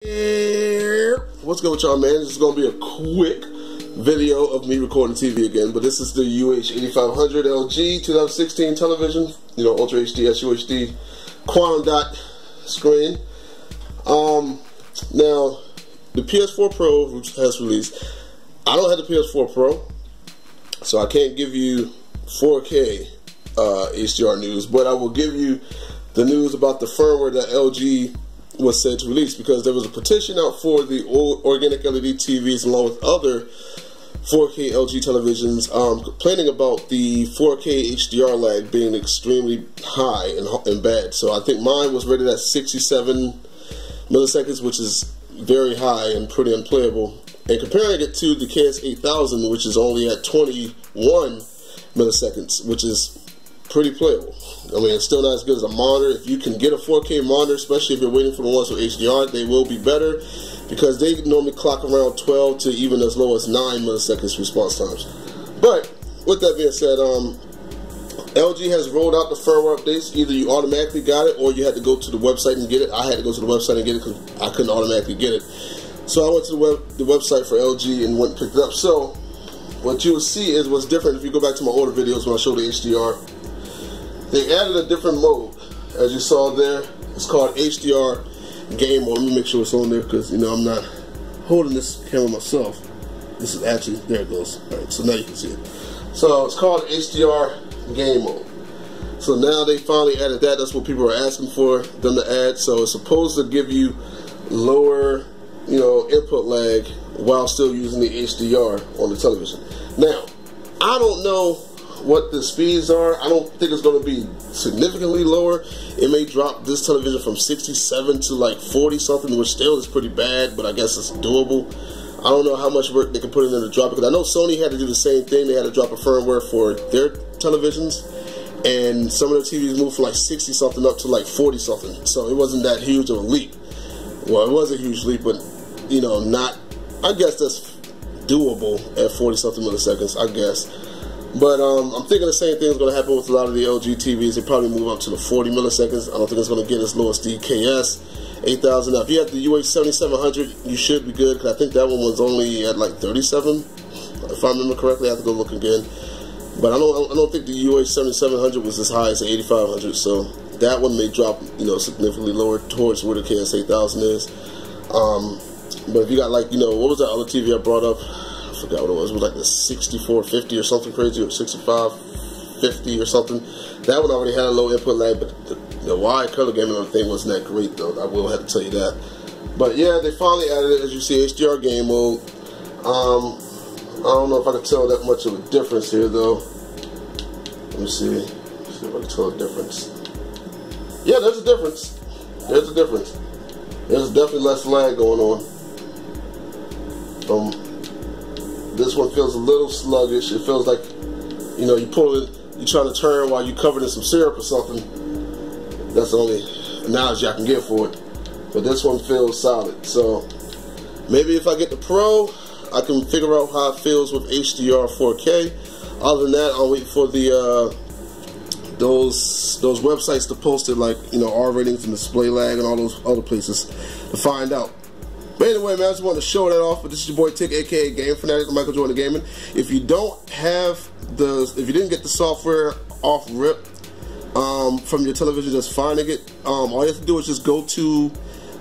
What's good with y'all, man? This is going to be a quick video of me recording TV again, but this is the UH8500 LG 2016 television, Ultra HD, SUHD, quantum dot screen. Now, the PS4 Pro has released. I don't have the PS4 Pro, so I can't give you 4K HDR news, but I will give you the news about the firmware that LG was said to release, because there was a petition out for the old organic LED TVs along with other 4K LG televisions complaining about the 4K HDR lag being extremely high and bad. So I think mine was rated at 67 milliseconds, which is very high and pretty unplayable. And comparing it to the KS8000, which is only at 21 milliseconds, which is pretty playable. I mean, it's still not as good as a monitor. If you can get a 4K monitor, especially if you're waiting for the ones with HDR, they will be better, because they normally clock around 12 to even as low as 9 milliseconds response times. But with that being said, LG has rolled out the firmware updates. Either you automatically got it or you had to go to the website and get it. I had to go to the website and get it because I couldn't automatically get it. So I went to the website for LG and went and picked it up. So what you will see is what's different. If you go back to my older videos when I showed the HDR, they added a different mode, as you saw there. It's called HDR game mode. Let me make sure it's on there, because I'm not holding this camera myself. This is actually, there it goes. All right, so now you can see it. So it's called HDR game mode. So now they finally added that. That's what people are asking for them to add. So it's supposed to give you lower, input lag while still using the HDR on the television. Now, I don't know what the speeds are. I don't think it's going to be significantly lower. It may drop this television from 67 to like 40 something, which still is pretty bad, but I guess it's doable. I don't know how much work they can put in there to drop it, because I know Sony had to do the same thing. They had to drop a firmware for their televisions, and some of the TVs moved from like 60 something up to like 40 something, so it wasn't that huge of a leap. Well, it was a huge leap, but not, I guess that's doable at 40 something milliseconds, I guess. But I'm thinking the same thing is going to happen with a lot of the LG TVs. They probably move up to the 40 milliseconds. I don't think it's going to get as low as the KS8000. Now, if you have the UH7700, you should be good, because I think that one was only at like 37, if I remember correctly. I have to go look again. But I don't think the UH7700 was as high as the 8500, so that one may drop, significantly lower towards where the KS8000 is. But if you got like, what was that other TV I brought up? I forgot what it was like the 6450 or something crazy, or 6550 or something. That one already had a low input lag, but the wide color gaming on the thing wasn't that great, though. I will have to tell you that. But yeah, they finally added it, as you see, HDR game mode. I don't know if I can tell that much of a difference here, though. Let me see. See if I can tell a difference. Yeah, there's a difference. There's a difference. There's definitely less lag going on. This one feels a little sluggish. It feels like, you pull it, you're trying to turn while you're covered in some syrup or something. That's the only analogy I can give for it. But this one feels solid. So maybe if I get the Pro, I can figure out how it feels with HDR 4K. Other than that, I'll wait for the those websites to post it, like R ratings and display lag and all those other places, to find out. But anyway, man, I just wanted to show that off. But this is your boy Tick, aka Game Fanatic, Michael Jordan Gaming. If you don't have if you didn't get the software off rip from your television, just finding it, all you have to do is just go to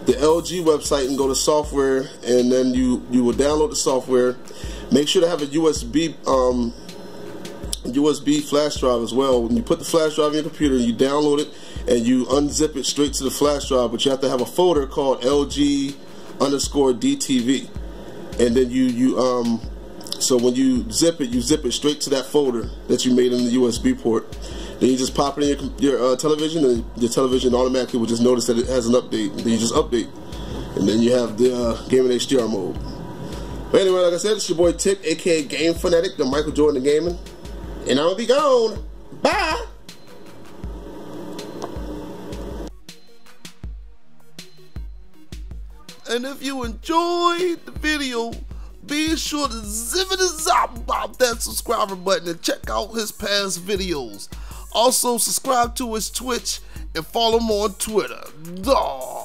the LG website and go to software, and then you will download the software. Make sure to have a USB flash drive as well. When you put the flash drive in your computer, you download it and you unzip it straight to the flash drive. But you have to have a folder called LG_DTV, and then so when you zip it straight to that folder that you made in the USB port. Then you just pop it in your television, and your television automatically will just notice that it has an update. Then you just update, and then you have the gaming HDR mode. But anyway, like I said, it's your boy Tick, aka Game Fanatic, the Michael Jordan Gaming, and I'll be gone. Bye. And if you enjoyed the video, be sure to zip it about that subscriber button and check out his past videos. Also, subscribe to his Twitch and follow him on Twitter. Dawg.